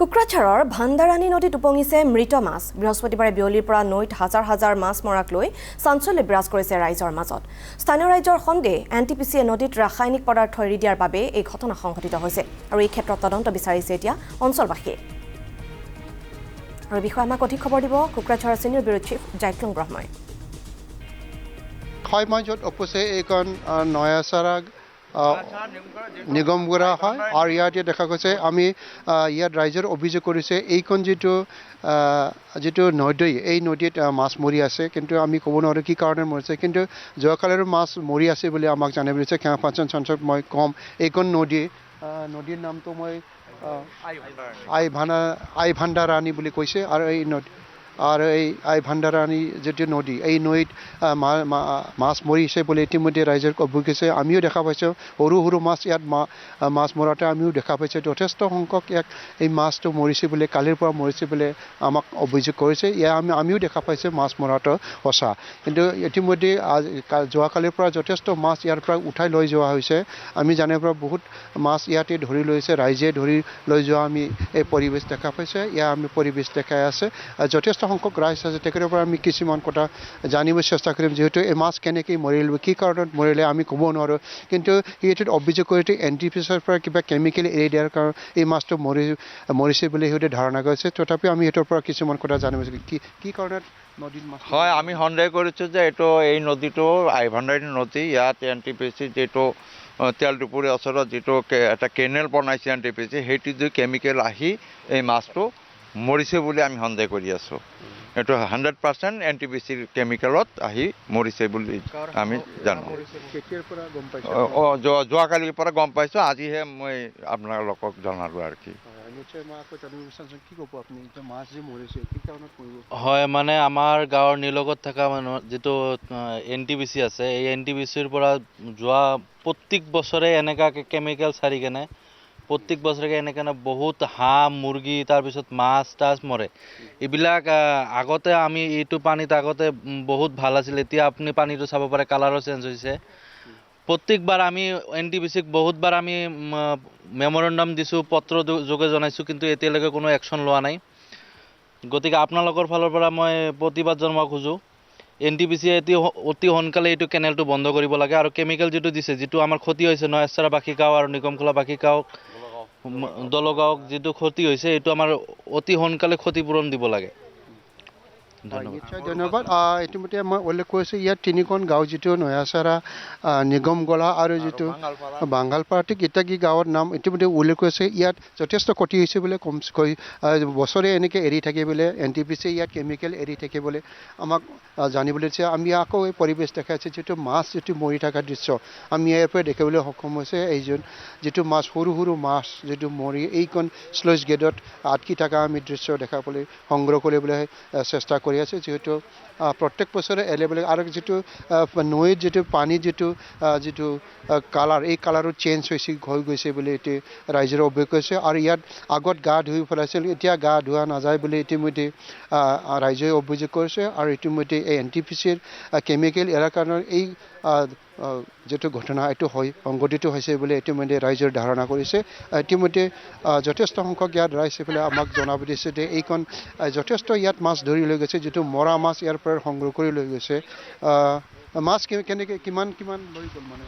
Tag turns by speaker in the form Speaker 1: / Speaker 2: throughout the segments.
Speaker 1: কোকৰাঝাৰৰ ভাণ্ডাৰানী নদীত উপঙিছে মৃত মাছ। বৃহস্পতিবাৰে বিয়লিৰ পৰা নৈত হাজাৰ হাজাৰ মাছ মৰাক লৈ চাঞ্চল্য বিৰাজ কৰিছে ৰাইজৰ মাজত। স্থানীয় ৰাইজৰ সন্দেহ NTPCয়ে নদীত ৰাসায়নিক পদাৰ্থ এৰি দিয়াৰ বাবে এই ঘটনা সংঘটিত হৈছে আৰু এই ক্ষেত্ৰত তদন্ত বিচাৰিছে এতিয়া অঞ্চলবাসীয়ে। আৰু বিষয়ে আমাক অধিক খবৰ দিব কোকৰাঝাৰৰ চিনিয়ৰ ব্যুৰো চিফ জাইক্লুং ব্ৰহ্মই।
Speaker 2: মই য'ত উপস্থিত এইখন নয়াচাৰা নিগমগুৰা হয় আৰু ইয়াতে দেখা গৈছে আমি ইয়াত ৰাইজৰ অভিযোগ কৰিছে এইখন যিটো নদী এই নদীত মাছ মৰি আছে, কিন্তু আমি ক'ব নোৱাৰোঁ কি কাৰণে মৰিছে, কিন্তু যোৱাকালিৰো মাছ মৰি আছে বুলি আমাক জানিব দিছে। পাঁচজন সঞ্চক মই ক'ম এইখন নদীৰ নামটো মই আই ভাণ্ডাৰানী বুলি কৈছে আৰু এই আই ভাণ্ডাৰানী যিটো নদী এই নৈত মাছ মৰিছে বুলি ইতিমধ্যে ৰাইজৰ অভিযোগ। আমিও দেখা পাইছোঁ সৰু সৰু মাছ ইয়াত মাছ মৰাতে আমিও দেখা পাইছোঁ যথেষ্ট সংখ্যক এই মাছটো মৰিছে বুলি কালিৰ পৰা মৰিছে বুলি আমাক অভিযোগ কৰিছে। আমিও দেখা পাইছোঁ মাছ মৰাটো সঁচা, কিন্তু ইতিমধ্যে যোৱাকালিৰ পৰা যথেষ্ট মাছ ইয়াৰ পৰা উঠাই লৈ যোৱা হৈছে। আমি জানিব পৰা বহুত মাছ ইয়াতে ধৰি লৈছে, ৰাইজে ধৰি লৈ যোৱা আমি এই পৰিৱেশ দেখা পাইছোঁ। আমি পৰিৱেশ দেখাই আছে যথেষ্ট সংখ্যক ৰাইজ আছে, তেখেতৰ পৰা আমি কিছুমান কথা জানিব চেষ্টা কৰিম। যিহেতু এই মাছ কেনেকৈ মৰিল, কি কাৰণত মৰিলে আমি ক'ব নোৱাৰোঁ, কিন্তু সিহঁতে অভিযোগ কৰিছে NTPCৰ পৰা কিবা কেমিকেল এৰি দিয়াৰ কাৰণে এই মাছটো মৰিছে বুলি সিহঁতে ধাৰণা কৰিছে। তথাপিও আমি সিহঁতৰ পৰা কিছুমান কথা জানিব কি কাৰণত নদীত মাছ
Speaker 3: হয়। আমি সন্দেহ কৰিছোঁ যে এই নদীটো আই ভাণ্ডাৰানী নদী, ইয়াত NTPC যিটো তেলডিপুৰ ওচৰত যিটো এটা কেনেল বনাইছে NTPC, সেইটো যদি কেমিকেল আহি এই মাছটো মৰিছে বুলি আমি সন্দেহ কৰি আছোঁ। এইটো 100% NTPCৰ কেমিকেলত আহি মৰিছে বুলি আমি জানো। যোৱাকালিৰ পৰা গম পাইছোঁ, আজিহে মই আপোনালোকক জনালোঁ আৰু কি।
Speaker 4: হয়, মানে আমাৰ গাঁৱৰ নিলগত থকা মানুহ যিটো NTPC আছে, এই NTPCৰ পৰা যোৱা প্ৰত্যেক বছৰে এনেকুৱাকৈ কেমিকেল চাৰি কেনে প্ৰত্যেক বছৰে এনেকৈ বহুত হাঁহ মুৰ্গী তাৰপিছত মাছ তাছ মৰে। এইবিলাক আগতে আমি এইটো পানীত আগতে বহুত ভাল আছিল, এতিয়া আপুনি পানীটো চাব পাৰে কালাৰো চেঞ্জ হৈছে। প্ৰত্যেকবাৰ আমি NTPCক বহুতবাৰ আমি মেমৰেণ্ডাম দিছোঁ, পত্ৰ যোগে জনাইছোঁ, কিন্তু এতিয়ালৈকে কোনো একশ্যন লোৱা নাই। গতিকে আপোনালোকৰ ফালৰ পৰা মই প্ৰতিবাদ জনাব খোজোঁ, NTPCয়ে অতি সোনকালে এইটো কেনেলটো বন্ধ কৰিব লাগে আৰু কেমিকেল যিটো দিছে, যিটো আমাৰ ক্ষতি হৈছে নয়াচাৰা বাসী গাঁও আৰু নিগমখোলা বাসী গাঁও দলগাঁৱক যিটো ক্ষতি হৈছে, এইটো আমাৰ অতি সোনকালে ক্ষতিপূৰণ দিব লাগে।
Speaker 2: ধন্যবাদ। ইতিমধ্যে মই উল্লেখ কৰিছোঁ ইয়াত তিনিখন গাঁও, যিটো নয়াচাৰা, নিগমগলা আৰু যিটো বাংগালপাৰা, ঠিক ইত্যাদি গাঁৱৰ নাম ইতিমধ্যে উল্লেখ কৰিছে। ইয়াত যথেষ্ট ক্ষতি হৈছে বোলে, কমকৈ বছৰে এনেকৈ এৰি থাকে বোলে NTPC ইয়াত কেমিকেল এৰি থাকে বোলে আমাক জানিবলৈ দিছে। আমি আকৌ এই পৰিৱেশ দেখাইছে যিটো মাছ মৰি থকা দৃশ্য আমি ইয়াৰ পৰা দেখিবলৈ সক্ষম হৈছে। যিটো মাছ সৰু সৰু মাছ যিটো মৰি এইখন স্লুইচ গেটত আটকি থকা আমি দৃশ্য দেখাবলৈ সংগ্ৰহ কৰিবলৈ চেষ্টা কৰি আছে। যিহেতু প্ৰত্যেক বছৰে এভেইলেবল আৰু যিটো নৈত যিটো পানী যিটো কালাৰ, এই কালাৰো চেঞ্জ হৈ গৈছে বুলি এতিয়া ৰাইজৰ অভিযোগ হৈছে। আৰু ইয়াত আগত গা ধুই পেলাইছিল, এতিয়া গা ধোৱা নাযায় বুলি ইতিমধ্যে ৰাইজে অভিযোগ কৰিছে। আৰু ইতিমধ্যে এই NTPCৰ কেমিকেল এৰাৰ কাৰণে এই যিটো ঘটনা এইটো সংঘটিত হৈছে বুলি ইতিমধ্যে ৰাইজৰ ধাৰণা কৰিছে। ইতিমধ্যে যথেষ্ট সংখ্যক ইয়াত ৰাইজ এইফালে আমাক জনাব দিছে যে এইখন যথেষ্ট ইয়াত মাছ ধৰি লৈ গৈছে, যিটো মৰা মাছ ইয়াৰ পৰা সংগ্ৰহ কৰি লৈ গৈছে। মাছ কেনেকৈ কিমান লৈ গ'ল মানে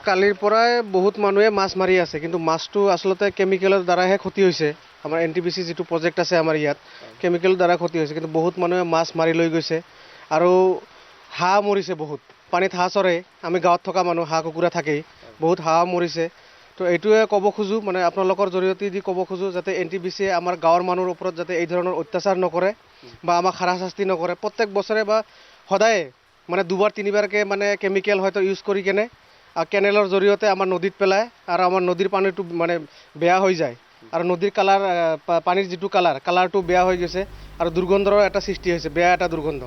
Speaker 5: কালিৰ পৰাই বহুত মানুহে মাছ মাৰি আছে, কিন্তু মাছটো আচলতে কেমিকেলৰ দ্বাৰাহে ক্ষতি হৈছে। আমাৰ NTPC যিটো প্ৰজেক্ট আছে আমাৰ ইয়াত কেমিকেলৰ দ্বাৰা ক্ষতি হৈছে, কিন্তু বহুত মানুহে মাছ মাৰি লৈ গৈছে। আৰু হাঁহ মৰিছে, বহুত পানীত হাঁহ চৰে, আমি গাঁৱত থকা মানুহ, হাঁহ কুকুৰা থাকেই, বহুত হাঁহ মৰিছে। তো এইটোৱে ক'ব খোজোঁ, মানে আপোনালোকৰ জৰিয়তে ক'ব খোজোঁ যাতে NTPCয়ে আমাৰ গাঁৱৰ মানুহৰ ওপৰত যাতে এই ধৰণৰ অত্যাচাৰ নকৰে বা আমাক হাৰাশাস্তি নকৰে। প্ৰত্যেক বছৰে বা সদায়ে মানে দুবাৰ তিনিবাৰকৈ মানে কেমিকেল হয়তো ইউজ কৰি কেনে কেনেলৰ জৰিয়তে আমাৰ নদীত পেলায় আৰু আমাৰ নদীৰ পানীটো মানে বেয়া হৈ যায়। আৰু নদীৰ পানীৰ যিটো কালাৰটো বেয়া হৈ গৈছে আৰু দুৰ্গন্ধৰ এটা সৃষ্টি হৈছে, বেয়া এটা দুৰ্গন্ধ।